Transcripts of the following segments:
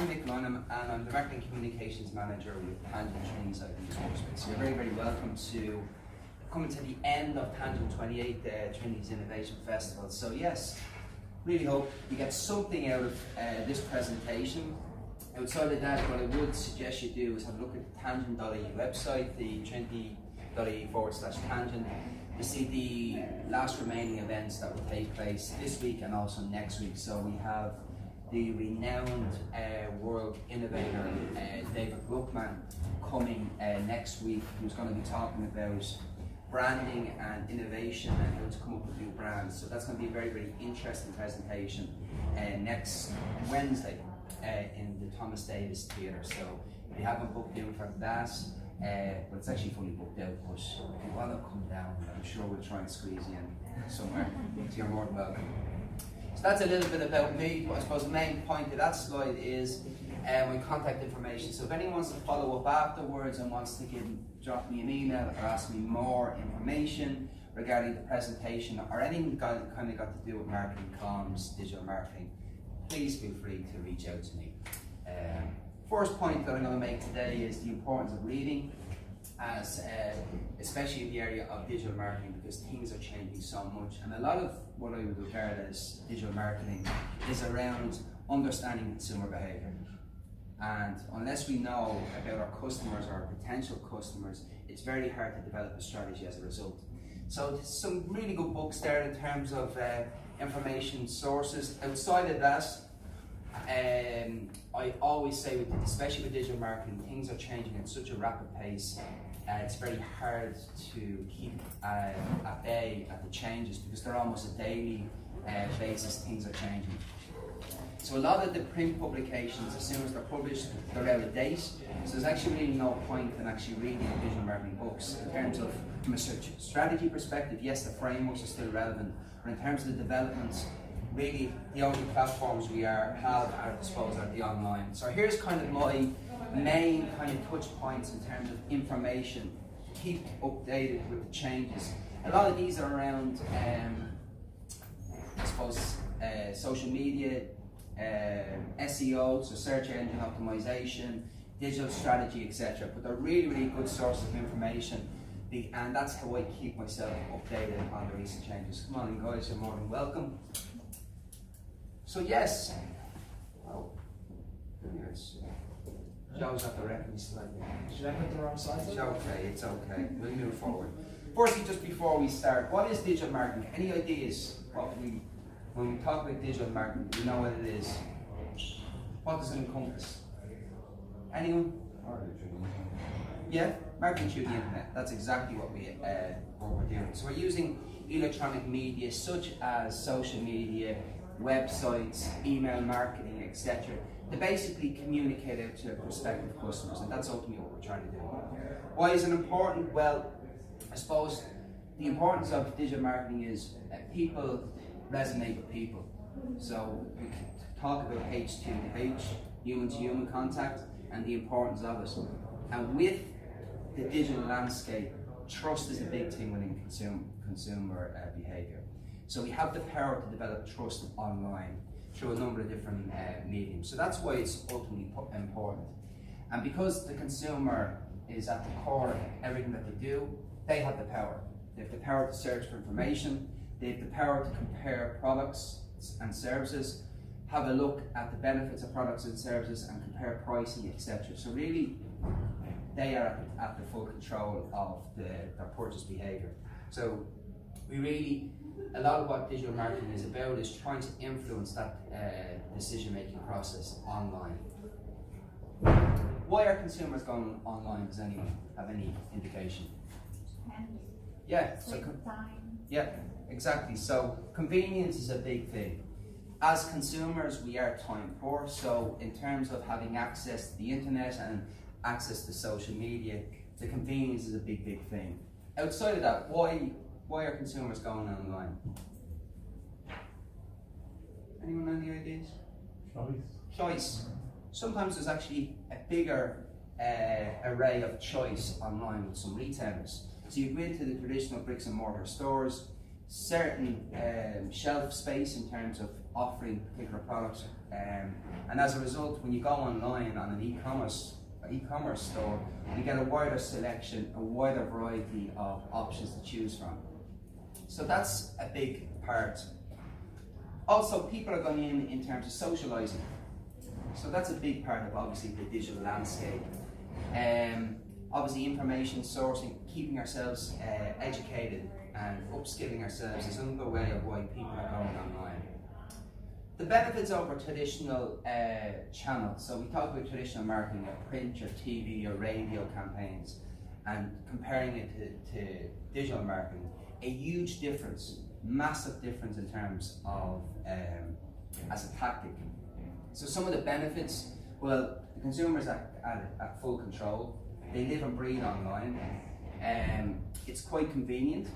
I'm Mick, and I'm the Marketing Communications Manager with Tangent Trinity College Dublin. So you're very, very welcome to coming to the end of Tangent 28, Trinity's Innovation Festival. So yes, really hope you get something out of this presentation. Outside of that, what I would suggest you do is have a look at the tangent.ie website, the trinity.ie/tangent, to see the last remaining events that will take place this week and also next week. So we have the renowned world innovator David Bruckman coming next week, who's going to be talking about branding and innovation and how to come up with new brands. So that's going to be a very, very interesting presentation next Wednesday in the Thomas Davis Theatre. So if you haven't booked in for that, but it's actually fully booked out, but if you want to come down, I'm sure we'll try and squeeze you in somewhere. So you're more than welcome. So that's a little bit about me, but I suppose the main point of that slide is my contact information. So if anyone wants to follow up afterwards and wants to drop me an email or ask me more information regarding the presentation or anything kind of got to do with marketing, comms, digital marketing, please feel free to reach out to me. First point that I'm going to make today is the importance of reading, as especially in the area of digital marketing, because things are changing so much, and a lot of what I would regard as digital marketing is around understanding consumer behaviour. And unless we know about our customers or our potential customers, it's very hard to develop a strategy as a result. So there's some really good books there in terms of information sources. Outside of that, I always say, especially with digital marketing, things are changing at such a rapid pace. It's very hard to keep at bay at the changes, because they're almost a daily basis. Things are changing. So a lot of the print publications, as soon as they're published, they're out of date. So there's actually really no point in actually reading digital marketing books. In terms of, from a strategy perspective, yes, the frameworks are still relevant, but in terms of the developments, really the only platforms we have at our disposal are the online. So here's kind of my main kind of touch points in terms of information. Keep updated with the changes. A lot of these are around, I suppose, social media, SEO, so search engine optimization, digital strategy, etc. But they're really, really good sources of information, and that's how I keep myself updated on the recent changes. Come on, guys, you're more than welcome. So yes, Joe's at the reference slide. Should I put the wrong slide? It's okay, it's okay. We'll move forward. Firstly, just before we start, what is digital marketing? Any ideas? When we talk about digital marketing, we know what it is. What does it encompass? Anyone? Yeah, marketing through the internet. That's exactly what we're doing. So we're using electronic media such as social media, websites, email marketing, etc., to basically communicate out to prospective customers, and that's ultimately what we're trying to do. Why is it important? Well, I suppose the importance of digital marketing is people resonate with people. So we can talk about H2H, human-to-human contact, and the importance of it. And with the digital landscape, trust is a big thing within consumer behaviour. So we have the power to develop trust online through a number of different mediums. So that's why it's ultimately important. And because the consumer is at the core of everything that they do, they have the power. They have the power to search for information. They have the power to compare products and services, have a look at the benefits of products and services, and compare pricing, etc. So really, they are at the full control of their purchase behaviour. So a lot of what digital marketing is about is trying to influence that decision-making process online. Why are consumers going online? Does anyone have any indication? Yeah. Yeah, exactly. So convenience is a big thing. As consumers, we are time poor. So in terms of having access to the internet and access to social media, the convenience is a big, big thing. Outside of that, why are consumers going online? Anyone have any ideas? Choice. Sometimes there's actually a bigger array of choice online with some retailers. So you go into the traditional bricks and mortar stores, certain shelf space in terms of offering particular products, and as a result, when you go online on an e-commerce store, you get a wider selection, a wider variety of options to choose from. So that's a big part. Also, people are going in terms of socializing. So that's a big part of obviously the digital landscape. Obviously information sourcing, keeping ourselves educated and upskilling ourselves is another way of why people are going online. The benefits over traditional channels. So we talk about traditional marketing, like print or TV or radio campaigns, and comparing it to digital marketing. A huge difference, massive difference in terms of as a tactic. So some of the benefits, well, the consumer's at full control. They live and breathe online. It's quite convenient.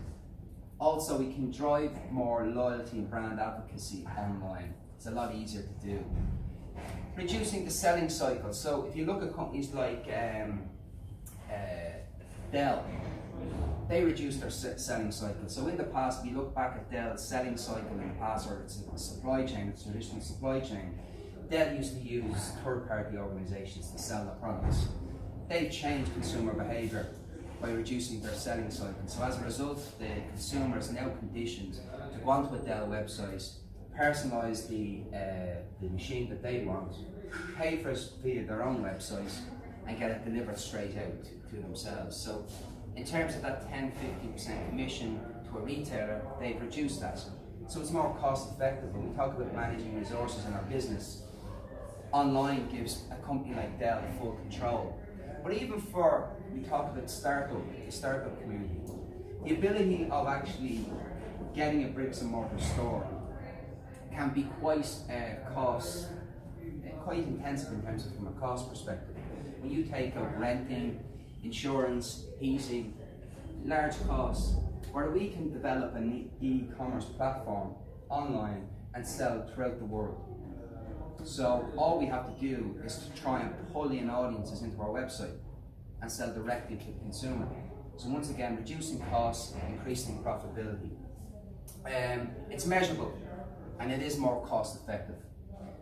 Also, we can drive more loyalty and brand advocacy online. It's a lot easier to do. Reducing the selling cycle. So if you look at companies like Dell, they reduced their selling cycle. So in the past, if you look back at Dell's selling cycle in the past, or its supply chain, its traditional supply chain, Dell used to use third-party organizations to sell their products. They've changed consumer behavior by reducing their selling cycle. So as a result, the consumer is now conditioned to go onto a Dell website, personalize the machine that they want, pay for it via their own website, and get it delivered straight out to themselves. So in terms of that 10-15% commission to a retailer, they've reduced that. So it's more cost effective. When we talk about managing resources in our business, online gives a company like Dell full control. But even for, we talk about the startup community, the ability of actually getting a bricks and mortar store can be quite quite intensive in terms of from a cost perspective. When you take out renting, insurance, heating, large costs, where we can develop an e-commerce platform online and sell throughout the world. So all we have to do is to try and pull in audiences into our website and sell directly to the consumer. So once again, reducing costs, increasing profitability. It's measurable and it is more cost effective.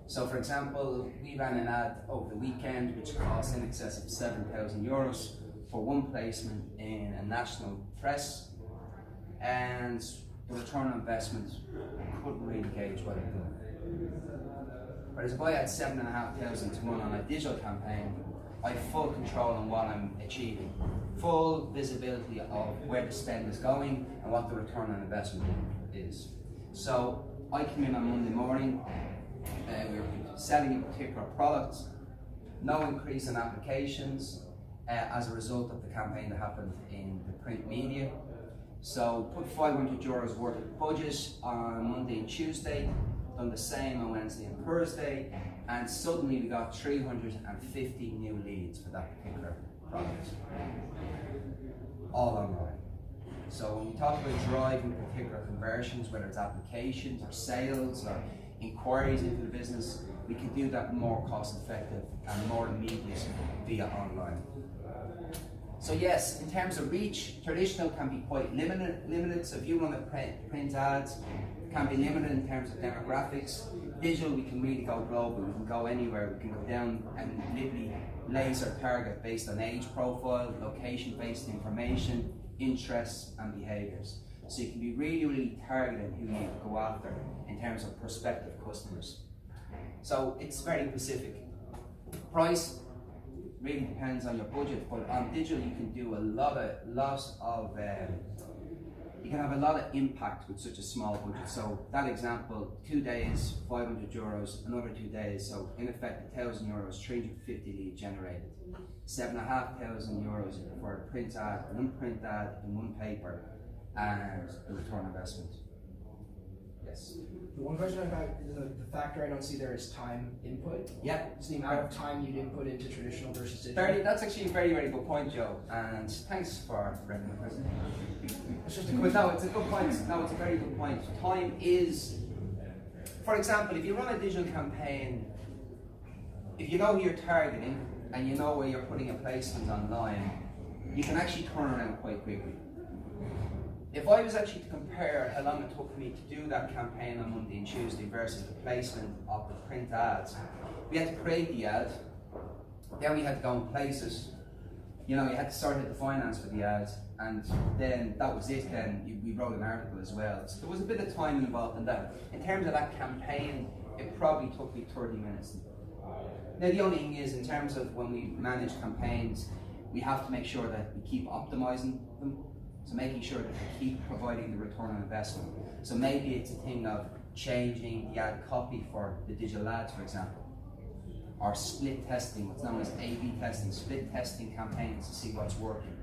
So for example, we ran an ad over the weekend which cost in excess of €7,000 for one placement in a national press, and the return on investment couldn't really gauge what it did. Whereas if I had $7,500 to run on a digital campaign, I have full control on what I'm achieving, full visibility of where the spend is going and what the return on investment is. So I came in on Monday morning, we were selling a particular product, no increase in applications as a result of the campaign that happened in the print media. So put €500 worth of budget on Monday and Tuesday, done the same on Wednesday and Thursday, and suddenly we got 350 new leads for that particular product, all online. So when we talk about driving particular conversions, whether it's applications or sales or inquiries into the business, we can do that more cost effective and more immediate via online. So yes, in terms of reach, traditional can be quite limited. So if you run a print ads, it can be limited in terms of demographics. Digital, we can really go global. We can go anywhere. We can go down and literally laser target based on age profile, location-based information, interests and behaviours. So you can be really targeted who you go after in terms of prospective customers. So it's very specific. Price really depends on your budget, but on digital you can do you can have a lot of impact with such a small budget. So that example, 2 days, €500, another 2 days, so in effect €1,000, 350 leads generated. €7,500 for a print ad, one print ad in one paper, and the return on investment. Yes. The one question I've got, the factor I don't see there is time input. Yeah. It's the amount of time you'd input into traditional versus digital. That's actually a very good point, Joe, and thanks for bringing the question. It's just a quick, no, it's a good point. No, it's a very good point. Time is, for example, if you run a digital campaign, if you know who you're targeting and you know where you're putting a placement online, you can actually turn around quite quickly. if I was actually to compare how long it took me to do that campaign on Monday and Tuesday versus the placement of the print ads, we had to create the ad, then we had to go and place it. You know, you had to sort out the finance for the ads, and then that was it. Then we wrote an article as well. So there was a bit of time involved in that. In terms of that campaign, it probably took me 30 minutes. Now the only thing is, in terms of when we manage campaigns, we have to make sure that we keep optimizing them. So making sure that they keep providing the return on investment. So maybe it's a thing of changing the ad copy for the digital ads, for example, or split testing, what's known as A/B testing, split testing campaigns to see what's working.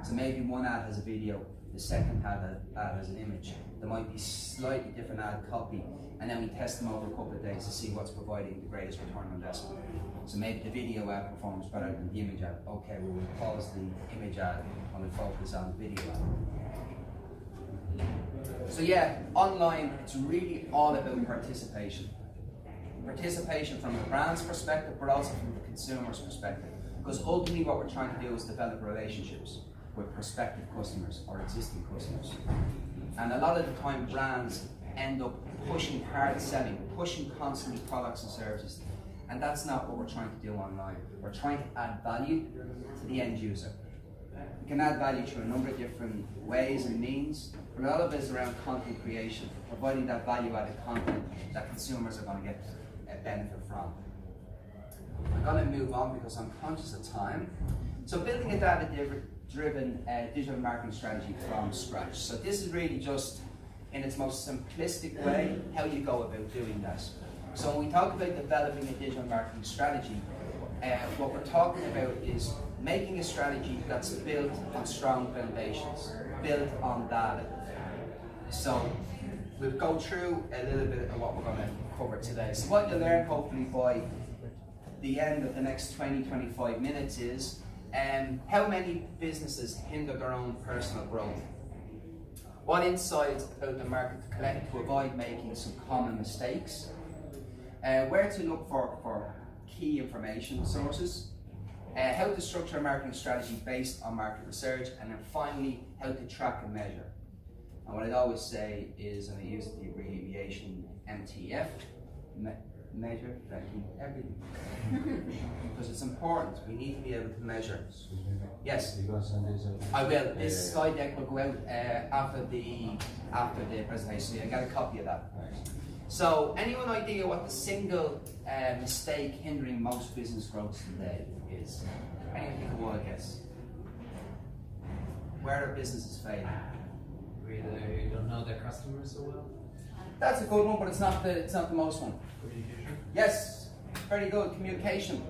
So maybe one ad has a video, the second ad has an image. There might be slightly different ad copy, and then we test them over a couple of days to see what's providing the greatest return on investment. So maybe the video ad performs better than the image ad. Okay, well, we'll pause the image ad and we'll focus on the video ad. So yeah, online, it's really all about participation. Participation from the brand's perspective, but also from the consumer's perspective. Because ultimately what we're trying to do is develop relationships with prospective customers or existing customers. And a lot of the time brands end up pushing hard selling, pushing constantly products and services. And that's not what we're trying to do online. We're trying to add value to the end user. We can add value through a number of different ways and means, but a lot of it is around content creation, providing that value-added content that consumers are going to get a benefit from. I'm going to move on because I'm conscious of time. So building a data-driven digital marketing strategy from scratch. So this is really just, in its most simplistic way, how you go about doing that. So when we talk about developing a digital marketing strategy, what we're talking about is making a strategy that's built on strong foundations, built on data. So we'll go through a little bit of what we're going to cover today. So what you'll learn hopefully by the end of the next 20-25 minutes is how many businesses hinder their own personal growth, what insights about the market to collect to avoid making some common mistakes, where to look for key information sources, how to structure a marketing strategy based on market research, and then finally, how to track and measure. And what I'd always say is, and I use the abbreviation MTF, measure, tracking, everything. Because it's important, we need to be able to measure. Yes, I will. This slide deck will go out after the presentation, so you'll get a copy of that. So, anyone idea what the single mistake hindering most business growth today is? Anyone think of what I guess? Where are businesses failing? We don't know their customers so well. That's a good one, but it's not the most one. Communication. Yes, very good, communication.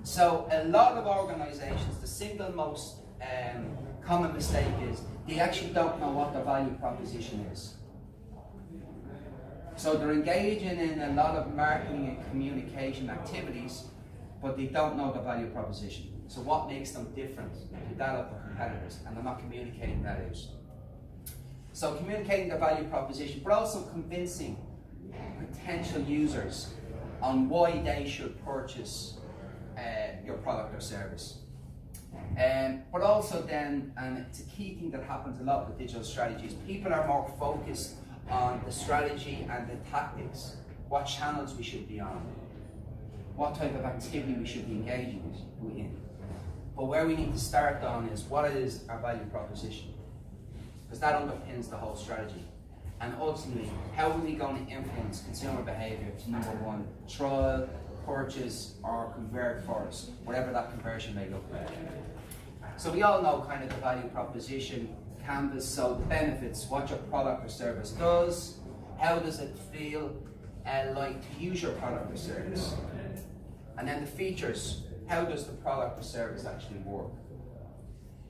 So a lot of organisations, the single most common mistake is they actually don't know what their value proposition is. So they're engaging in a lot of marketing and communication activities, but they don't know the value proposition. So what makes them different to that of their competitors, and they're not communicating that out. So communicating the value proposition, but also convincing potential users on why they should purchase your product or service. But also then, and it's a key thing that happens a lot with digital strategies, people are more focused on the strategy and the tactics, what channels we should be on, what type of activity we should be engaging in. But where we need to start on is what is our value proposition, because that underpins the whole strategy. And ultimately, how are we going to influence consumer behaviour to, number one, trial, purchase, or convert for us, whatever that conversion may look like. So we all know kind of the value proposition canvas, so the benefits, what your product or service does, how does it feel like to use your product or service, and then the features, how does the product or service actually work.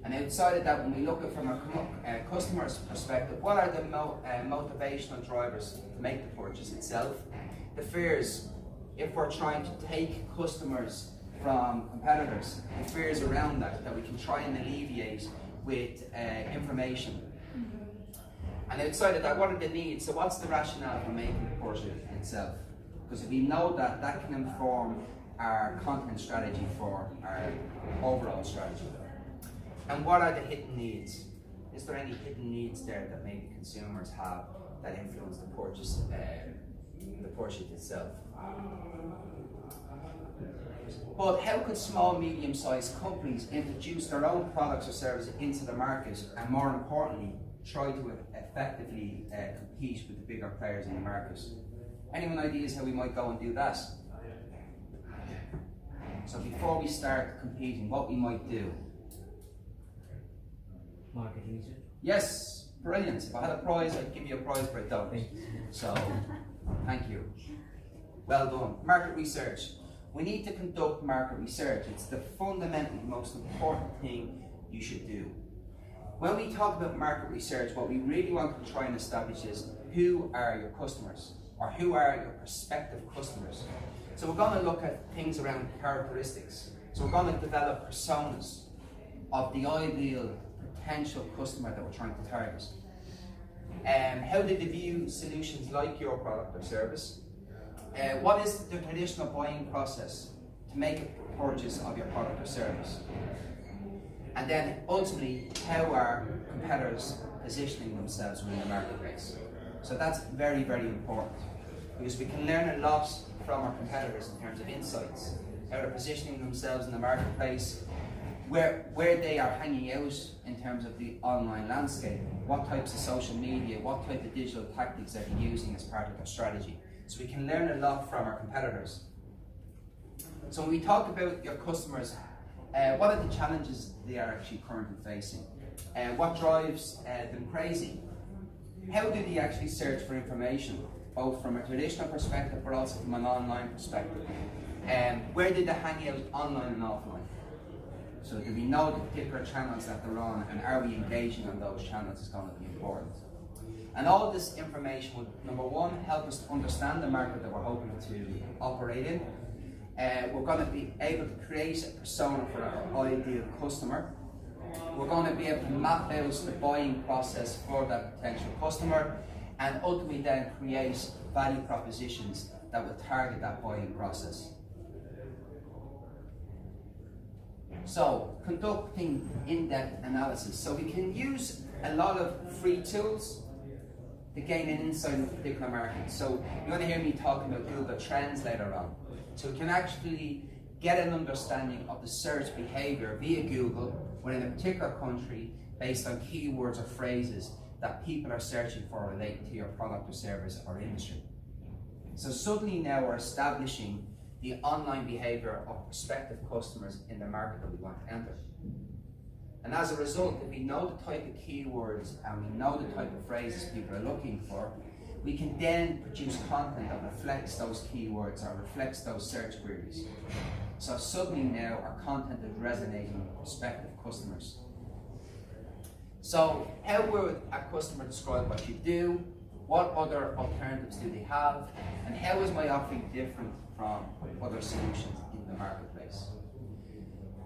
And outside of that, when we look at from a customer's perspective, what are the motivational drivers to make the purchase itself? The fears, if we're trying to take customers from competitors, the fears around that we can try and alleviate with information. And outside of that, what are the needs? So what's the rationale for making the purchase itself? Because if we know that, that can inform our content strategy for our overall strategy. And what are the hidden needs? Is there any hidden needs there that maybe consumers have that influence the purchase itself? But how could small, medium-sized companies introduce their own products or services into the market, and more importantly, try to effectively compete with the bigger players in the market? Anyone ideas how we might go and do that? So before we start competing, what we might do? Market research. Yes, brilliant. If I had a prize, I'd give you a prize for it, though. So, thank you. Well done. Market research. We need to conduct market research. It's the fundamentally most important thing you should do. When we talk about market research, what we really want to try and establish is who are your customers, or who are your prospective customers. So we're going to look at things around characteristics. So we're going to develop personas of the ideal potential customer that we're trying to target. How do they view solutions like your product or service? What is the traditional buying process to make a purchase of your product or service? And then ultimately, how are competitors positioning themselves within the marketplace? So that's very, very important, because we can learn a lot from our competitors in terms of insights, how they're positioning themselves in the marketplace, where they are hanging out in terms of the online landscape, what types of social media, what type of digital tactics they're using as part of their strategy. So we can learn a lot from our competitors. So when we talk about your customers, what are the challenges they are actually currently facing? What drives them crazy? How do they actually search for information, both from a traditional perspective but also from an online perspective? Where do they hang out online and offline? So do we know the particular channels that they're on, and are we engaging on those channels is going to be important. And all this information will, number one, help us to understand the market that we're hoping to operate in. We're going to be able to create a persona for our ideal customer. We're going to be able to map out the buying process for that potential customer, and ultimately then create value propositions that will target that buying process. So, conducting in-depth analysis. So we can use a lot of free tools to gain an insight into a particular market. So you're going to hear me talking about Google Trends later on. So we can actually get an understanding of the search behavior via Google within a particular country based on keywords or phrases that people are searching for related to your product or service or industry. So suddenly now we're establishing the online behavior of prospective customers in the market that we want to enter. And as a result, if we know the type of keywords and we know the type of phrases people are looking for, we can then produce content that reflects those keywords or reflects those search queries. So suddenly now our content is resonating with prospective customers. So how would a customer describe what you do? What other alternatives do they have? And how is my offering different from other solutions in the marketplace?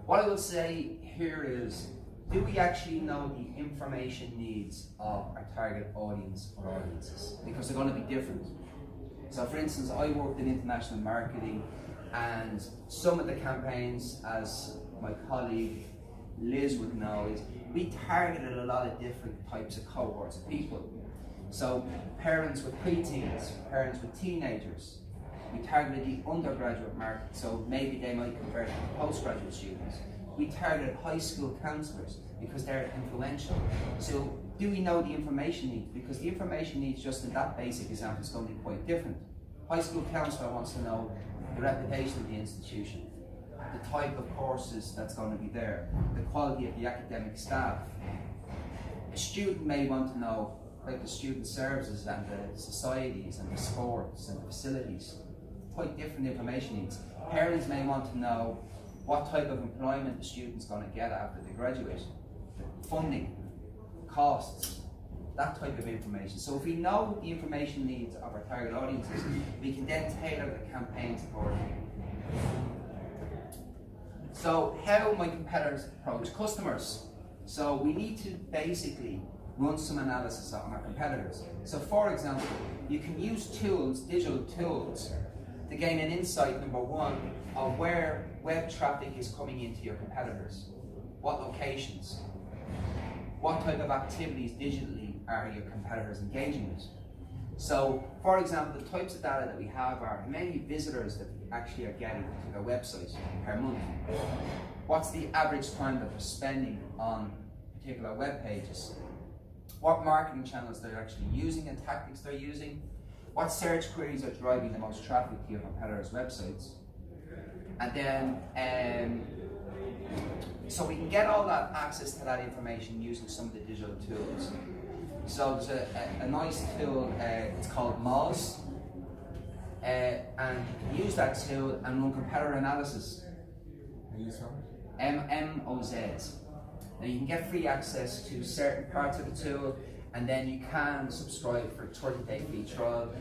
What I will say here is, do we actually know the information needs of our target audience or audiences? Because they're going to be different. So for instance, I worked in international marketing, and some of the campaigns, as my colleague Liz would know, is we targeted a lot of different types of cohorts of people. So parents with preteens, parents with teenagers. We targeted the undergraduate market, so maybe they might convert to postgraduate students. We targeted high school counsellors because they're influential. So do we know the information needs? Because the information needs just in that basic example is going to be quite different. High school counsellor wants to know the reputation of the institution, the type of courses that's going to be there, the quality of the academic staff. A student may want to know like the student services and the societies and the sports and the facilities. Quite different information needs. Parents may want to know what type of employment the student's going to get after they graduate, funding, costs, that type of information. So if we know the information needs of our target audiences, we can then tailor the campaigns accordingly. So how my competitors approach customers. So we need to basically run some analysis on our competitors. So for example, you can use tools, digital tools, to gain an insight, number one, of where web traffic is coming into your competitors. What locations? what type of activities digitally are your competitors engaging with. So, for example, the types of data that we have are how many visitors that actually are getting to their website per month. What's the average time that they're spending on particular web pages? What marketing channels they're actually using and tactics they're using? What search queries are driving the most traffic to your competitors' websites? And then, so we can get all that access to that information using some of the digital tools. So there's a nice tool, it's called Moz, and you can use that tool and run competitor analysis. MOZ. Now you can get free access to certain parts of the tool, and then you can subscribe for a 30-day free trial.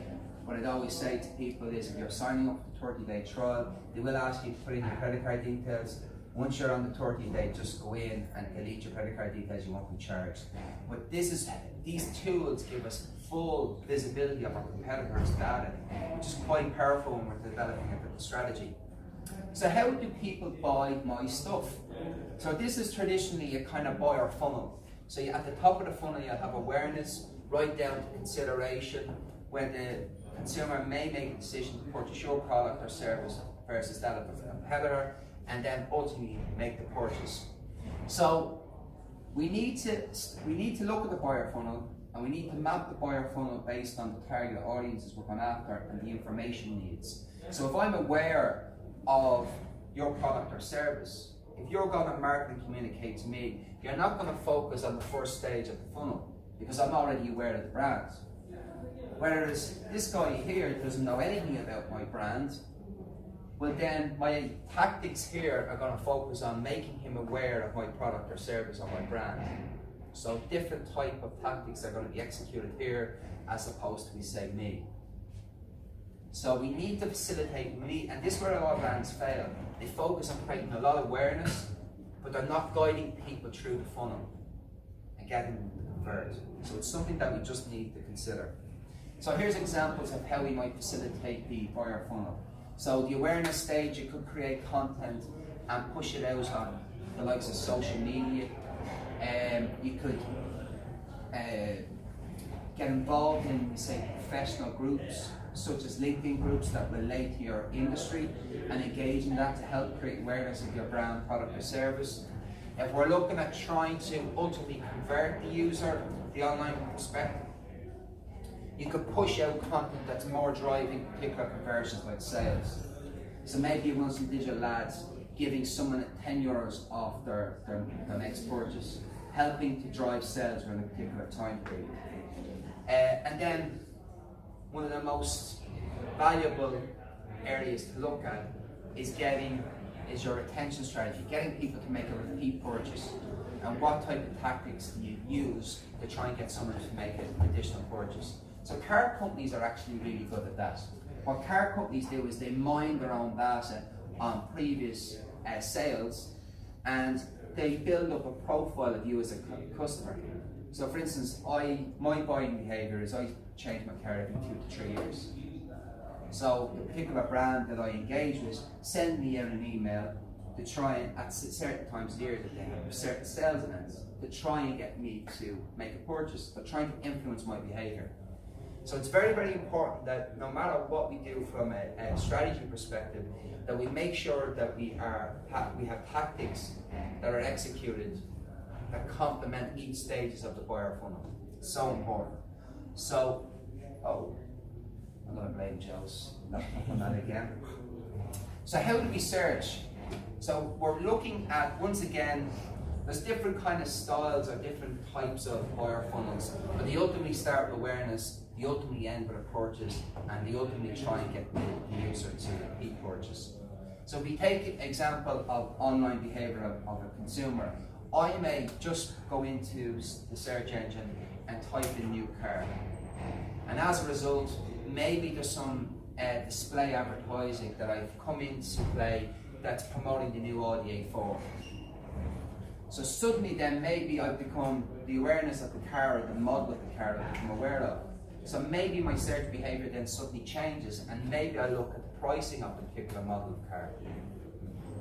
What I'd always say to people is, if you're signing up for the 30-day trial, they will ask you to put in your credit card details. Once you're on the 30-day, just go in and delete your credit card details, you won't be charged. But these tools give us full visibility of our competitors' data, which is quite powerful when we're developing a strategy. So how do people buy my stuff? So this is traditionally a kind of buyer funnel. So at the top of the funnel you'll have awareness, right down to consideration, where the consumer may make a decision to purchase your product or service versus that of a competitor, and then ultimately make the purchase. So we need to look at the buyer funnel, and we need to map the buyer funnel based on the target audiences we're going after and the information needs. So if I'm aware of your product or service, if you're going to market and communicate to me, you're not going to focus on the first stage of the funnel, because I'm already aware of the brand. Whereas this guy here doesn't know anything about my brand, well then my tactics here are going to focus on making him aware of my product or service or my brand. So different type of tactics are going to be executed here as opposed to, say, me. So we need to facilitate, and this is where a lot of brands fail. They focus on creating a lot of awareness, but they're not guiding people through the funnel and getting them to convert. So it's something that we just need to consider. So here's examples of how we might facilitate the buyer funnel. So the awareness stage, you could create content and push it out on the likes of social media. You could get involved in, say, professional groups, such as LinkedIn groups that relate to your industry, and engage in that to help create awareness of your brand, product or service. If we're looking at trying to ultimately convert the user, the online perspective, you could push out content that's more driving particular conversions like sales. So maybe you run some digital ads giving someone €10 off their next purchase, helping to drive sales within a particular time period. And then one of the most valuable areas to look at is your retention strategy, getting people to make a repeat purchase, and what type of tactics do you use to try and get someone to make an additional purchase. So car companies are actually really good at that. What car companies do is they mine their own data on previous sales, and they build up a profile of you as a customer. So for instance, my buying behaviour is I change my car every 2 to 3 years. So the particular brand that I engage with send me out an email to try and, at certain times of the year that they have certain sales events, to try and get me to make a purchase. They're trying to influence my behaviour. So it's very, very important that no matter what we do from a strategy perspective, that we make sure that we have tactics that are executed that complement each stages of the buyer funnel. It's so important. So, I'm going to blame Joe's laptop on that again. So how do we search? So we're looking at, once again, there's different kind of styles or different types of buyer funnels, but they ultimately start with awareness, they ultimately end with a purchase, and they ultimately try and get the user to repeat purchase. So if we take an example of online behavior of a consumer, I may just go into the search engine and type in new car. And as a result, maybe there's some display advertising that I've come into play that's promoting the new Audi A4. So suddenly then maybe I've become the awareness of the car or the model of the car that I'm aware of. So maybe my search behavior then suddenly changes, and maybe I look at the pricing of the particular model of car.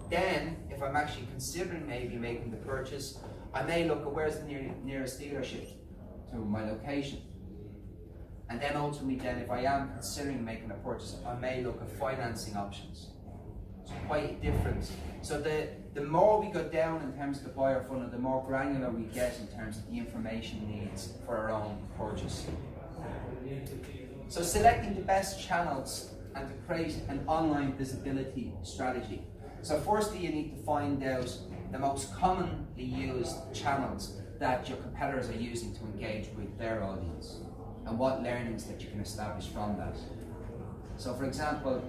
Then, if I'm actually considering maybe making the purchase, I may look at where's the nearest dealership to my location. And then ultimately then, if I am considering making a purchase, I may look at financing options. It's quite different. So the more we go down in terms of the buyer funnel, the more granular we get in terms of the information needs for our own purchase. So selecting the best channels and to create an online visibility strategy. So firstly, you need to find out the most commonly used channels that your competitors are using to engage with their audience and what learnings that you can establish from that. So for example,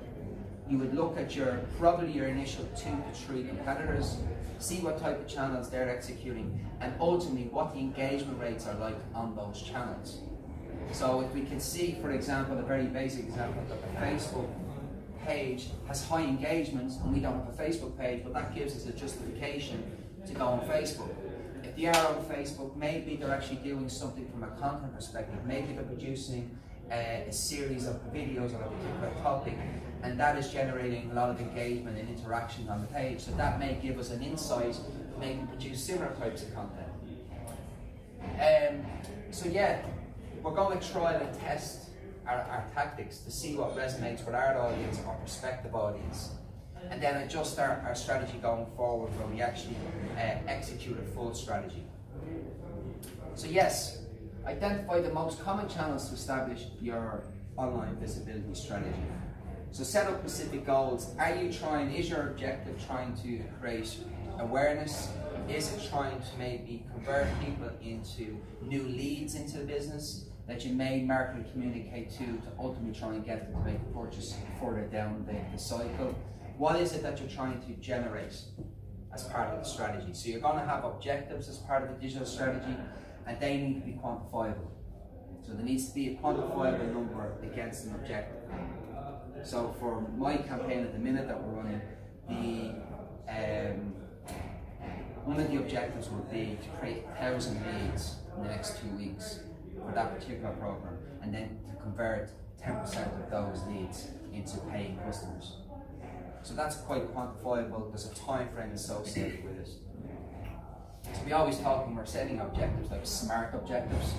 you would look at probably your initial 2 to 3 competitors, see what type of channels they're executing, and ultimately what the engagement rates are like on those channels. So if we can see, for example, a very basic example, that the Facebook page has high engagement and we don't have a Facebook page, but that gives us a justification to go on Facebook. If they are on Facebook, maybe they're actually doing something from a content perspective. Maybe they're producing a series of videos on a particular topic, and that is generating a lot of engagement and interaction on the page. So that may give us an insight, maybe produce similar types of content. So yeah, we're going to try and test our tactics to see what resonates with our audience, our prospective audience, and then adjust our strategy going forward when we actually execute a full strategy. So yes, identify the most common channels to establish your online visibility strategy. So set up specific goals. Is your objective trying to create awareness? Is it trying to maybe convert people into new leads into the business that you may market and communicate to ultimately try and get them to make a purchase further down the cycle? What is it that you're trying to generate as part of the strategy? So you're going to have objectives as part of the digital strategy, and they need to be quantifiable. So there needs to be a quantifiable number against an objective. So for my campaign at the minute that we're running, one of the objectives would be to create 1,000 leads in the next 2 weeks for that particular program, and then to convert 10% of those leads into paying customers. So that's quite quantifiable. There's a time frame associated with it. So we always talk when we're setting objectives like SMART objectives,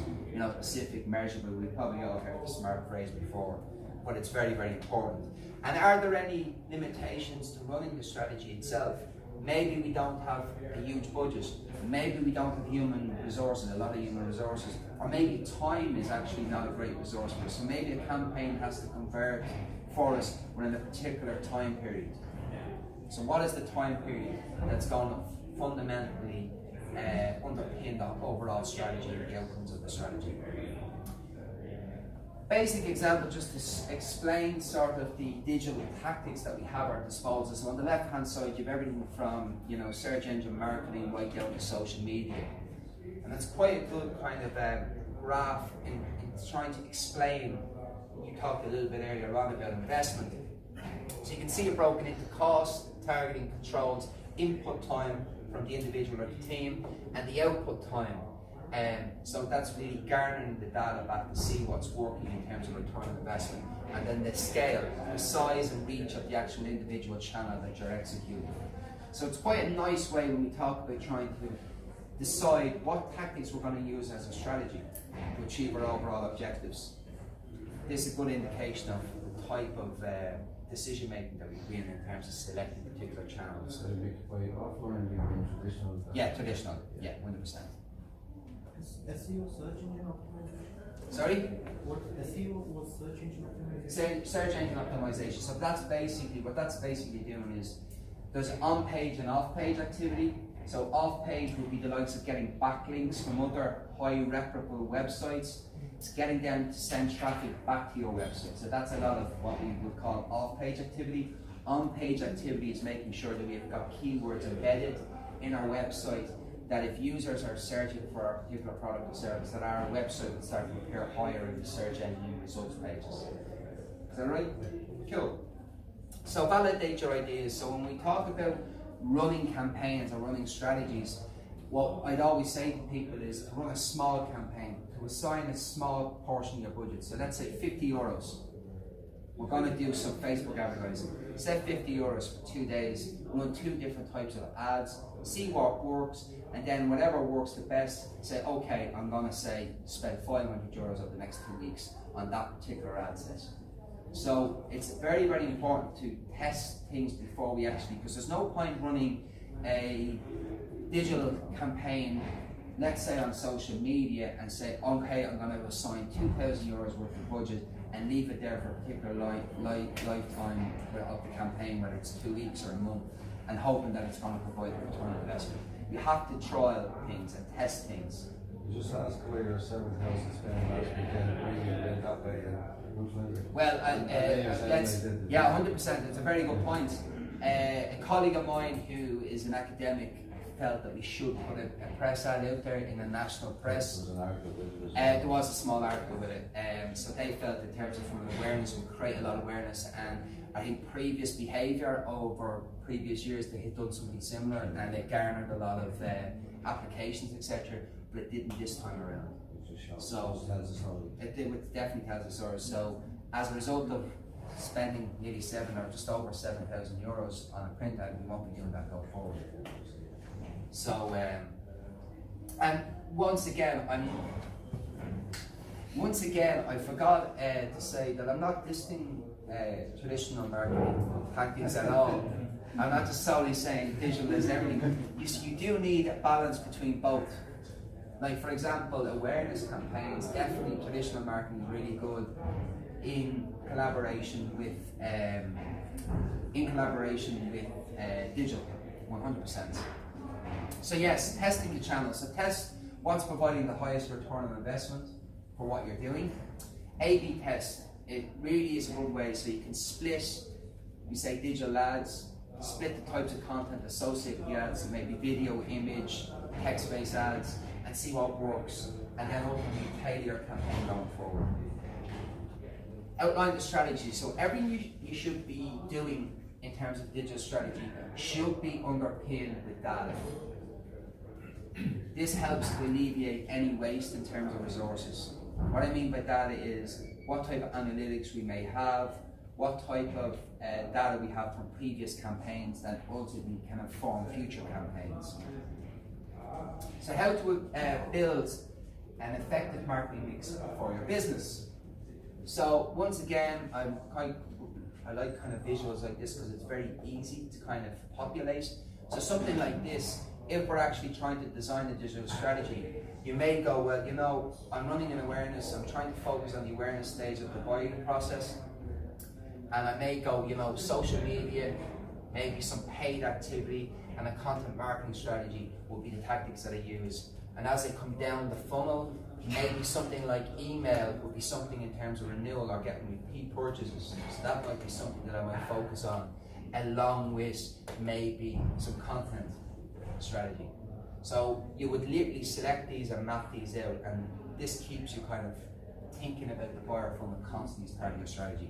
specific, measurable. We've probably all heard the SMART phrase before, but it's very, very important. And are there any limitations to running the strategy itself? Maybe we don't have a huge budget. Maybe we don't have a lot of human resources. Or maybe time is actually not a great resource for us. So maybe a campaign has to convert for us within a particular time period. So what is the time period that's going to fundamentally underpin the overall strategy or the outcomes of the strategy? Basic example just to explain sort of the digital tactics that we have at our disposal. So on the left hand side you have everything from search engine marketing right down to social media. And that's quite a good kind of graph in trying to explain. You talked a little bit earlier on about investment. So you can see it broken into cost, targeting, controls, input time from the individual or the team, and the output time. So that's really garnering the data back to see what's working in terms of return on investment, and then the scale, the size and reach of the actual individual channel that you're executing. So it's quite a nice way when we talk about trying to decide what tactics we're going to use as a strategy to achieve our overall objectives. This is a good indication of the type of decision making that we do in terms of selecting particular channels. So you make it by offline, you mean traditional? Yeah, traditional. Yeah, 100%. SEO, search engine optimization? Sorry? What SEO was search engine optimization? Search engine optimization. So that's basically doing is there's on-page and off-page activity. So off-page would be the likes of getting backlinks from other high reputable websites. It's getting them to send traffic back to your website. So that's a lot of what we would call off-page activity. On-page activity is making sure that we've got keywords embedded in our website, that if users are searching for a particular product or service, that our website will start to appear higher in the search engine results pages. Is that right? Cool. So validate your ideas. So when we talk about running campaigns or running strategies, what I'd always say to people is to run a small campaign, to assign a small portion of your budget. So let's say 50 euros. we're going to do some Facebook advertising. Set €50 for 2 days, run 2 different types of ads, see what works, and then whatever works the best, say, okay, I'm going to say spend €500 over the next 2 weeks on that particular ad set. So it's very, very important to test things before we actually, because there's no point running a digital campaign, let's say on social media, and say, okay, I'm going to assign €2,000 worth of budget and leave it there for a particular lifetime of the campaign, whether it's 2 weeks or a month, and hoping that it's going to provide a return on investment. You have to trial things and test things. You just ask where your 7,000 spent last weekend, really did that way, and implement it. Well, yeah, 100%. It's a very good point. A colleague of mine who is an academic felt that we should put a press ad out there in the national press. There was an article with it as well. There was a small article with it. So they felt in terms of from awareness would create a lot of awareness, and I think previous behaviour over previous years they had done something similar and they garnered a lot of applications, etc. But it didn't this time around. So it definitely tells a story. So as a result of spending nearly just over €7,000 on a print ad, we won't be doing that going forward. So and once again I forgot to say that I'm not dissing traditional marketing tactics at all. I'm not just solely saying digital is everything. You do need a balance between both. Like for example, awareness campaigns, definitely traditional marketing is really good in collaboration with digital, 100%. So yes, testing the channel. So test what's providing the highest return on investment for what you're doing. A/B test, it really is a good way, so you can split, we say digital ads, split the types of content associated with the ads, so maybe video, image, text-based ads, and see what works, and then ultimately tailor your campaign going forward. Outline the strategy. So everything you should be doing in terms of digital strategy should be underpinned with data. This helps to alleviate any waste in terms of resources. What I mean by data is what type of analytics we may have, what type of data we have from previous campaigns that ultimately can inform future campaigns. So how to build an effective marketing mix for your business. So once again, I like kind of visuals like this because it's very easy to kind of populate. So something like this, if we're actually trying to design a digital strategy, you may go, well, you know, I'm running an awareness, I'm trying to focus on the awareness stage of the buying process, and I may go, you know, social media, maybe some paid activity, and a content marketing strategy will be the tactics that I use. And as I come down the funnel, maybe something like email would be something in terms of renewal or getting repeat purchases. So that might be something that I might focus on, along with maybe some content strategy. So you would literally select these and map these out, and this keeps you kind of thinking about the buyer funnel constantly as part of your strategy.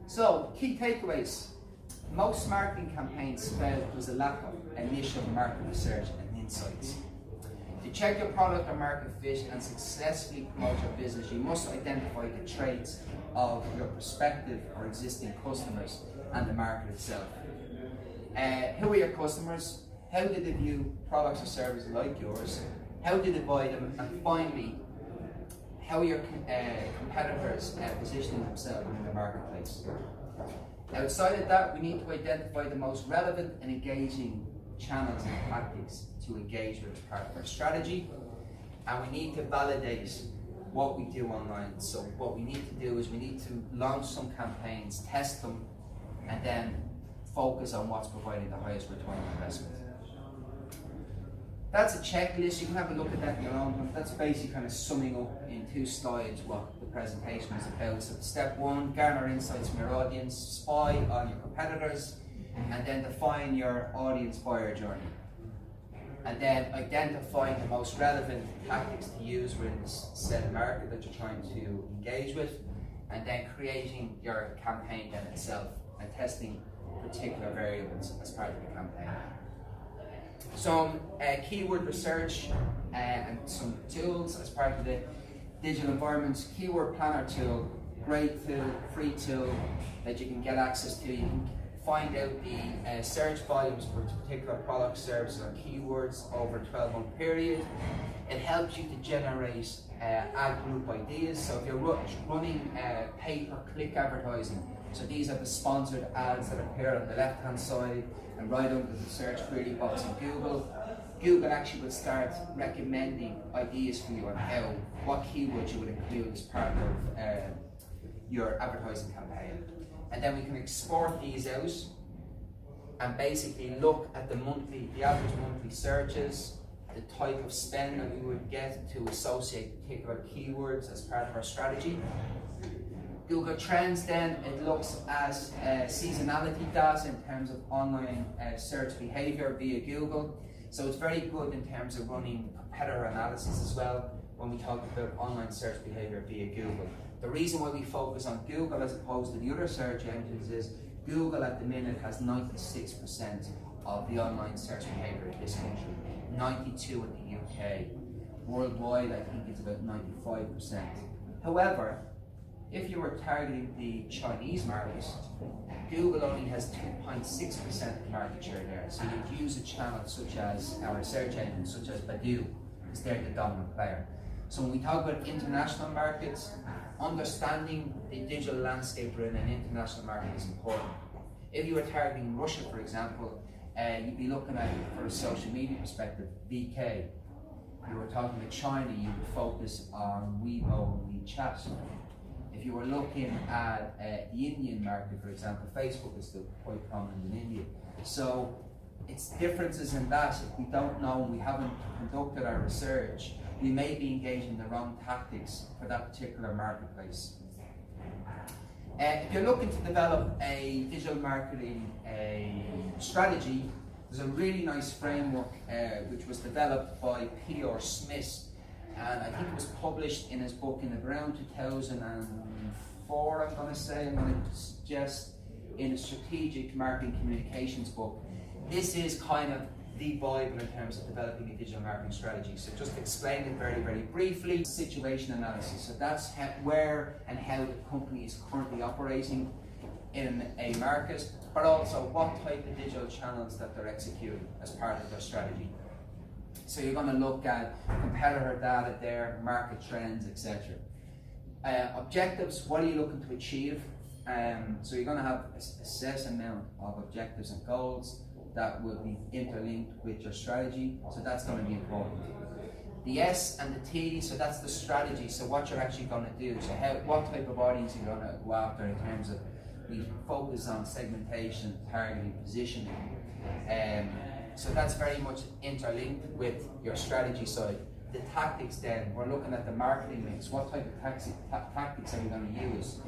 So key takeaways. Most marketing campaigns failed because of lack of initial market research and insights. To check your product or market fit and successfully promote your business, you must identify the traits of your prospective or existing customers and the market itself. Who are your customers? How do they view products or services like yours? How do they buy them? And finally, how are your competitors positioning themselves in the marketplace? Outside of that, we need to identify the most relevant and engaging channels and tactics to engage with as part of our strategy, and we need to validate what we do online. So what we need to do is we need to launch some campaigns, test them, and then focus on what's providing the highest return on investment. That's a checklist. You can have a look at that in your own. That's basically kind of summing up in 2 slides what the presentation is about. So step 1, garner insights from your audience, spy on your competitors, and then define your audience buyer journey. And then identifying the most relevant tactics to use within the said market that you're trying to engage with, and then creating your campaign then itself and testing particular variables as part of the campaign. Some keyword research and some tools as part of the digital environment. Keyword planner tool great tool, free tool that you can get access to. You can find out the search volumes for particular products, services, or keywords over a 12-month period. It helps you to generate ad group ideas. So if you're running pay-per-click advertising, so these are the sponsored ads that appear on the left-hand side and right under the search query box in Google. Google actually will start recommending ideas for you on what keywords you would include as part of your advertising campaign. And then we can export these out and basically look at the average monthly searches, the type of spend that we would get to associate particular keywords as part of our strategy. Google Trends then, it looks at seasonality data in terms of online search behavior via Google. So it's very good in terms of running competitor analysis as well when we talk about online search behavior via Google. The reason why we focus on Google as opposed to the other search engines is Google at the minute has 96% of the online search behavior in this country, 92% in the UK. Worldwide, I think it's about 95%. However, if you were targeting the Chinese market, Google only has 2.6% market share there. So you'd use a channel such as our search engine, such as Baidu, because they're the dominant player. So when we talk about international markets, understanding the digital landscape in an international market is important. If you were targeting Russia, for example, you'd be looking at, for a social media perspective, VK. If you were talking about China, you would focus on Weibo and WeChat. If you were looking at the Indian market, for example, Facebook is still quite prominent in India. So it's differences in that. If we don't know and we haven't conducted our research, we may be engaging the wrong tactics for that particular marketplace. If you're looking to develop a digital marketing strategy, there's a really nice framework which was developed by P.R. Smith, and I think it was published in his book in around 2004, I'm going to suggest, in a strategic marketing communications book. This is kind of the Bible in terms of developing a digital marketing strategy. So just explain it very, very briefly. Situation analysis. So that's where and how the company is currently operating in a market, but also what type of digital channels that they're executing as part of their strategy. So you're going to look at competitor data there, market trends, etc. Objectives, what are you looking to achieve? So you're going to have a set amount of objectives and goals that will be interlinked with your strategy, so that's going to be important. The S and the T, so that's the strategy, so what you're actually going to do, so what type of audience you're going to go after in terms of, we focus on segmentation, targeting, positioning, so that's very much interlinked with your strategy side. The tactics then, we're looking at the marketing mix, what type of tactics are you going to use?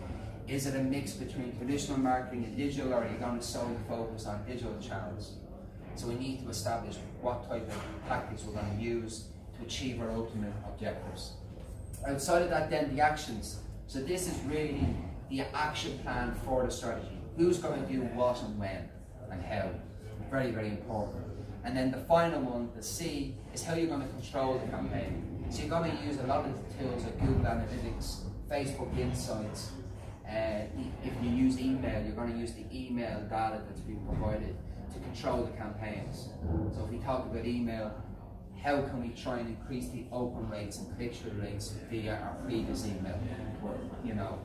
Is it a mix between traditional marketing and digital, or are you going to solely focus on digital channels? So we need to establish what type of tactics we're going to use to achieve our ultimate objectives. Outside of that then, the actions. So this is really the action plan for the strategy. Who's going to do what and when and how? Very, very important. And then the final one, the C, is how you're going to control the campaign. So you're going to use a lot of the tools like Google Analytics, Facebook Insights. If you use email, you're going to use the email data that's been provided to control the campaigns. So if we talk about email, how can we try and increase the open rates and click-through rates via our previous email? You know,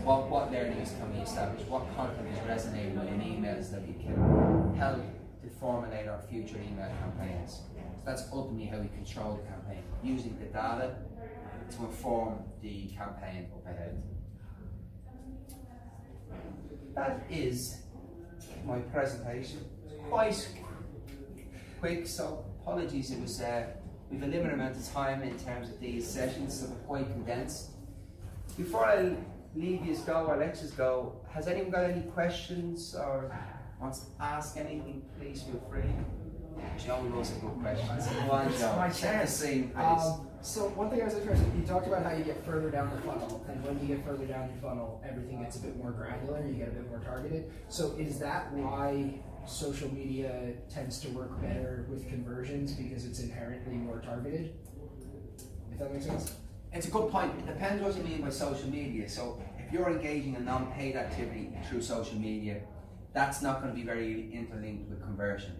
what learnings can we establish? What content is resonating in emails that we can help to formulate our future email campaigns? So that's ultimately how we control the campaign, using the data to inform the campaign up ahead. That is my presentation. Quite quick, so apologies, it was we've a limited amount of time in terms of these sessions, so they're quite condensed. Before I leave you go or let you go, has anyone got any questions or wants to ask anything? Please feel free. Joe loves a good question. Go on, Joe. My chance. So one thing I was interested in, you talked about how you get further down the funnel, and when you get further down the funnel, everything gets a bit more granular, you get a bit more targeted. So is that why social media tends to work better with conversions, because it's inherently more targeted? If that makes sense? It's a good point. It depends what you mean by social media. So if you're engaging in non-paid activity through social media, that's not going to be very interlinked with conversion.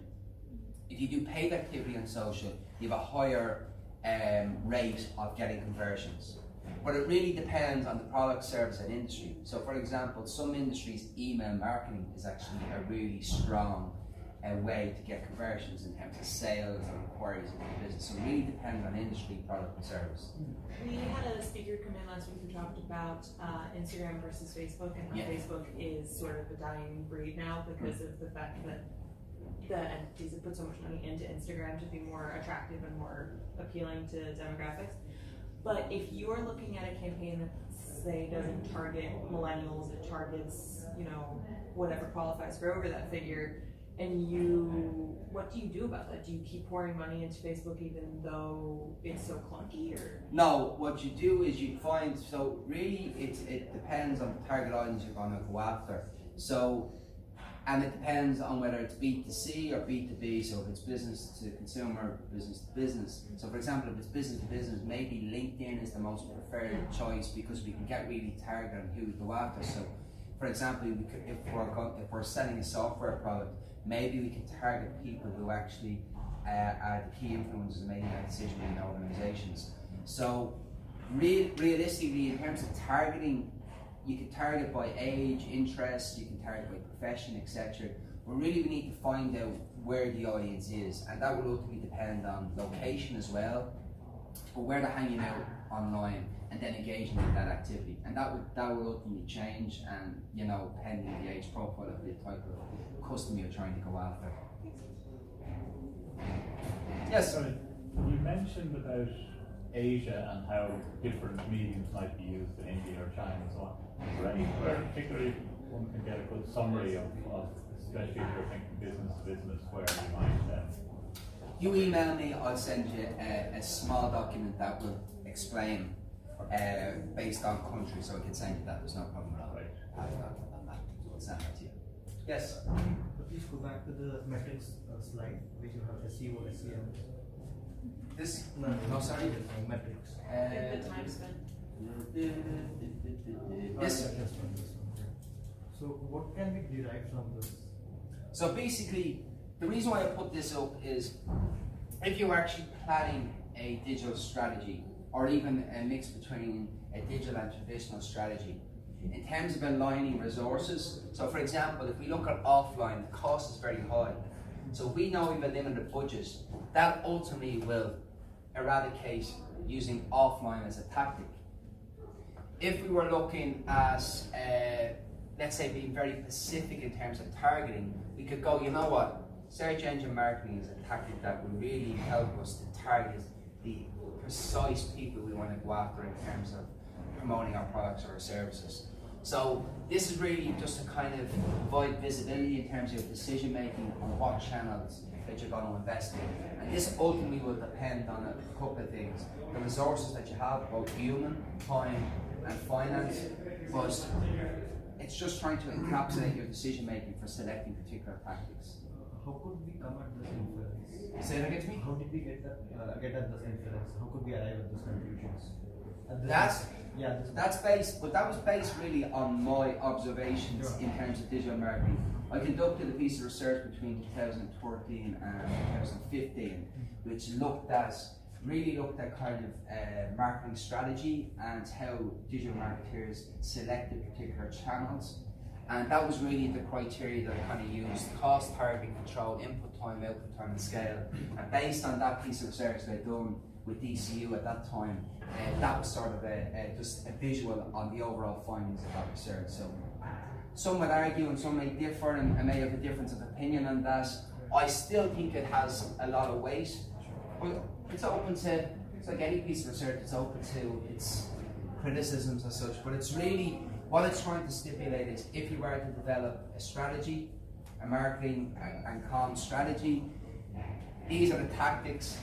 If you do paid activity on social, you have a higher rate of getting conversions. But it really depends on the product, service, and industry. So for example, some industries, email marketing is actually a really strong way to get conversions in terms of sales and inquiries into the business. So it really depends on industry, product, and service. We had a speaker come in last week who talked about Instagram versus Facebook, and how Facebook is sort of a dying breed now because of the fact that the entities have put so much money into Instagram to be more attractive and more appealing to demographics. But if you're looking at a campaign that, say, doesn't target millennials, it targets, you know, whatever qualifies for over that figure, and what do you do about that? Do you keep pouring money into Facebook even though it's so clunky, or? No, what you do is you find, so really it depends on the target audience you're going to go after. So, and it depends on whether it's B2C or B2B, so if it's business to consumer, business to business. So for example, if it's business to business, maybe LinkedIn is the most preferred choice because we can get really targeted on who we go after. So for example, if we're selling a software product, maybe we can target people who actually are the key influencers in making that decision in organizations. So realistically, in terms of targeting, you can target by age, interest, you can target by profession, etc. But really we need to find out where the audience is, and that will ultimately depend on location as well, but where they're hanging out online, and then engaging with that activity. And that will ultimately change, and you know, pending the age profile of the type of customer you're trying to go after. Yes? Sorry, you mentioned about Asia and how different mediums might be used in India or China and so on. Is there anywhere particularly one can get a good summary of especially if you're thinking business to business, where you might You email me, I'll send you a small document that will explain based on country, so I can send you that, there's no problem at all. Right. I'll send that to you. Yes? Please go back to the metrics slide, which you have SEO, SEM. This? No, sorry, metrics. The time spent. This? So what can we derive from this? So basically, the reason why I put this up is if you're actually planning a digital strategy, or even a mix between a digital and traditional strategy, in terms of aligning resources, so for example, if we look at offline, the cost is very high. So we know we have a limited budget, that ultimately will eradicate using offline as a tactic. If we were looking at, let's say, being very specific in terms of targeting, we could go, you know what, search engine marketing is a tactic that will really help us to target the precise people we want to go after in terms of promoting our products or our services. So this is really just to kind of provide visibility in terms of decision making on what channels that you're going to invest in. And this ultimately will depend on a couple of things. The resources that you have, both human, time and finance, but it's just trying to encapsulate your decision making for selecting particular tactics. How could we come at this inference? Say that again to me? How did we get at this inference? How could we arrive at these conclusions? That was based really on my observations in terms of digital marketing. I conducted a piece of research between 2013 and 2015, which really looked at kind of marketing strategy and how digital marketers selected particular channels. And that was really the criteria that I kind of used: cost, targeting, control, input time, output time, and scale. And based on that piece of research that I'd done with DCU at that time, that was sort of just a visual on the overall findings of that research. So some would argue and some may differ, and I may have a difference of opinion on that. I still think it has a lot of weight, but it's open to, it's like any piece of research, it's open to its criticisms as such. But it's really, what it's trying to stipulate is, if you were to develop a strategy, a marketing and comm strategy, these are the tactics,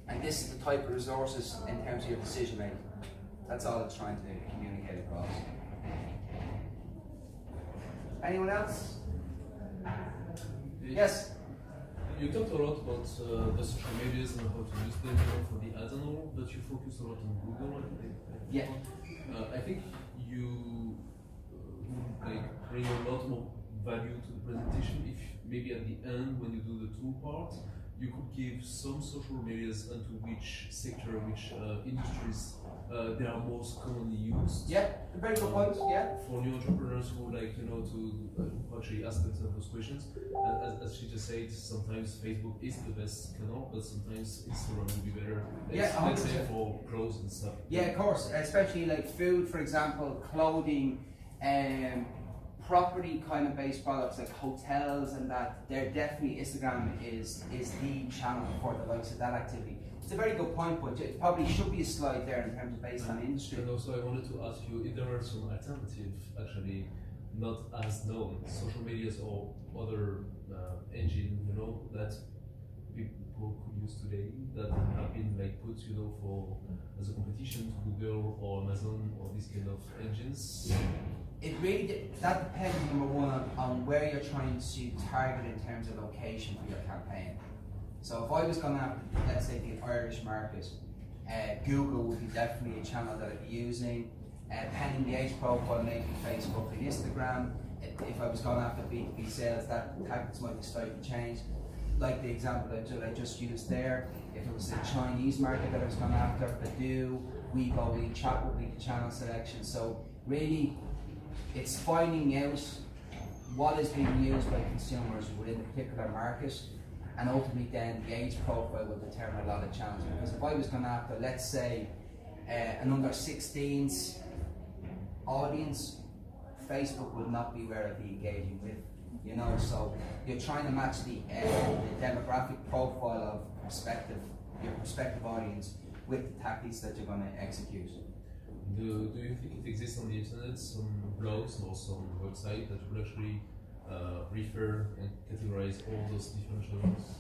and this is the type of resources in terms of your decision making. That's all it's trying to communicate across. Anyone else? Yes? You talked a lot about the social medias and how to use them for the ads and all, but you focus a lot on Google. Yeah. I think you bring a lot more value to the presentation if maybe at the end when you do the two parts, you could give some social medias into which sector, which industries they are most commonly used. Yeah, very good point. Yeah. For new entrepreneurs who like to actually ask themselves those questions. And as she just said, sometimes Facebook is the best channel, but sometimes Instagram would be better. Yeah, Let's say 100%. for clothes and stuff. Yeah, of course, especially like food, for example, clothing, property kind of based products like hotels and that. They're definitely Instagram is the channel for the likes of that activity. It's a very good point, but it probably should be a slide there in terms of based on industry. And also, I wanted to ask you if there are some alternatives, actually not as known, social medias or other engine, that people could use today that have been like put, for as a competition to Google or Amazon or these kind of engines. It really that depends, number one, on where you're trying to target in terms of location for your campaign. So if I was going after, let's say, the Irish market, Google would be definitely a channel that I'd be using. Pending the age profile, maybe Facebook and Instagram. If I was going after B2B sales, that tactics might be slightly changed. Like the example that I just used there, if it was the Chinese market that I was going after, Baidu, Weibo, WeChat would be the channel selection. So really, it's finding out what is being used by consumers within a particular market, and ultimately then the age profile will determine a lot of channels. Because if I was going after, let's say, an under 16s audience, Facebook would not be where I'd be engaging with, so you're trying to match the demographic profile of your prospective audience with the tactics that you're going to execute. Do you think it exists on the internet, some blogs or some website that will actually refer and categorize all those different genres?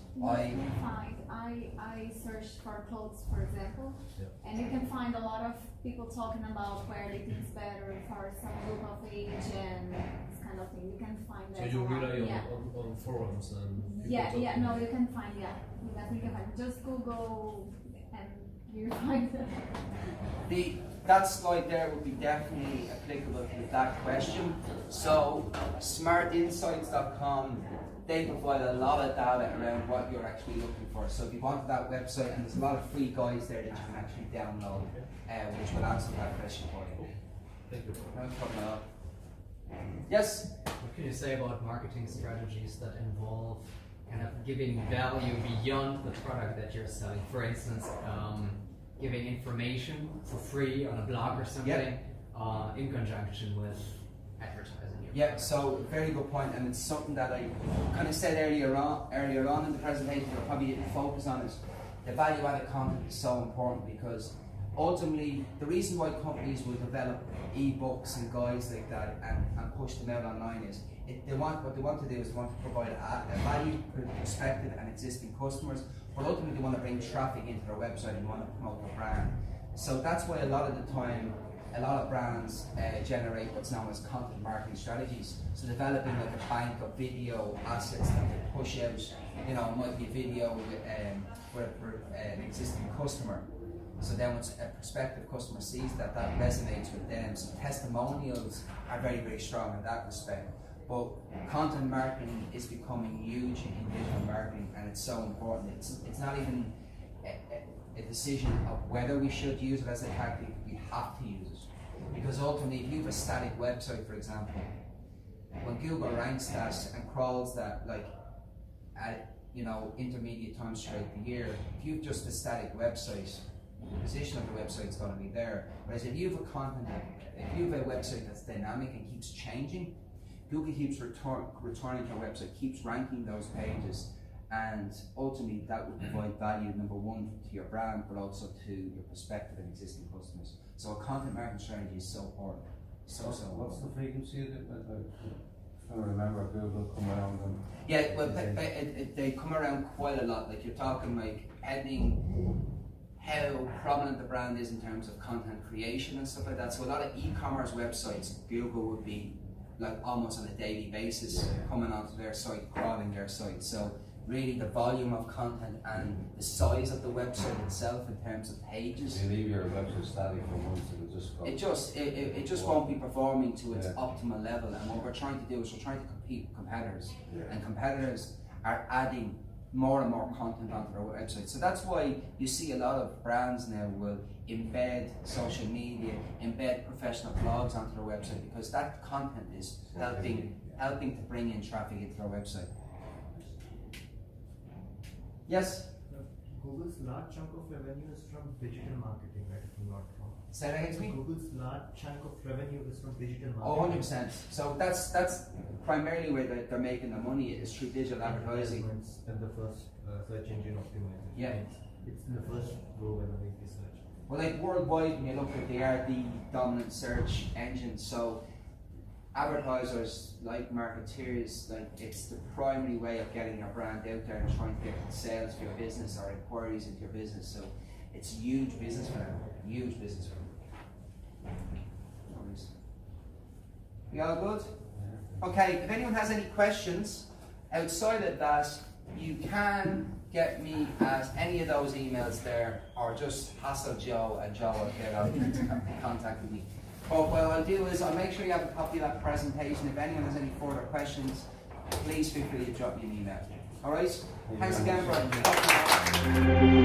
I searched for clothes, for example, Yeah. and you can find a lot of people talking about where they think is better for some group of age and this kind of thing. You can find that. So you a lot. rely Yeah. on forums and people Yeah, talking. no, you can find, you definitely can find. Just Google and you find it. That slide there would be definitely applicable to that question. So smartinsights.com, they provide a lot of data around what you're actually looking for. So if you want that website, and there's a lot of free guides there that you can actually download, which will answer that question for you. Thank you. No problem at all. Yes? What can you say about marketing strategies that involve kind of giving value beyond the product that you're selling? For instance, giving information for free on a blog or something, in conjunction with advertising. Yeah, so very good point, and it's something that I kind of said earlier on in the presentation, but probably didn't focus on is the value-added content is so important, because ultimately the reason why companies will develop e-books and guides like that and push them out online is what they want to do is they want to provide a value prospective and existing customers, but ultimately they want to bring traffic into their website and want to promote their brand. So that's why a lot of the time a lot of brands generate what's known as content marketing strategies. So developing like a bank of video assets that they push out, it might be a video for an existing customer. So then once a prospective customer sees that resonates with them. So testimonials are very, very strong in that respect. But content marketing is becoming huge in digital marketing, and it's so important. It's not even a decision of whether we should use it as a tactic, we have to use it. Because ultimately, if you have a static website, for example, when Google ranks that and crawls that at intermediate times throughout the year, if you have just a static website, the position of the website is going to be there. Whereas if you have a website that's dynamic and keeps changing, Google keeps returning to your website, keeps ranking those pages, and ultimately that will provide value, number one, to your brand, but also to your prospective and existing customers. So a content marketing strategy is so important. What's the frequency of it? I don't remember Google come around and... Yeah, well, they come around quite a lot. Like you're talking pending how prominent the brand is in terms of content creation and stuff like that. So a lot of e-commerce websites, Google would be almost on a daily basis coming onto their site, crawling their site. So really the volume of content and the size of the website itself in terms of pages. You leave your website static for months, it'll just go. It just won't be performing to its Yeah. optimal level. And what we're trying to do is we're trying to compete with competitors, Yeah. and competitors are adding more and more content onto their website. So that's why you see a lot of brands now will embed social media, embed professional blogs onto their website, because that content is helping to bring in traffic into their website. Yes? Google's large chunk of revenue is from digital marketing, right? If I'm not wrong. Say that again to me? Google's large chunk of revenue is from digital Oh, marketing. 100%. So that's primarily where they're making the money is through digital advertising. Advertisements and the first search engine optimization. Yeah. It's in the first row when they research. Well, like worldwide, when you look at, they are the dominant search engine. So advertisers, like marketeers, like it's the primary way of getting your brand out there and trying to get sales for your business or inquiries into your business. So it's huge business for them. Huge business for them. No worries. We all good? Okay, if anyone has any questions outside of that, you can get me at any of those emails there, or just hassle Joe and Joe will get out in contact with me. But what I'll do is I'll make sure you have a copy of that presentation. If anyone has any further questions, please feel free to drop me an email. Alright? Thanks again, Brian.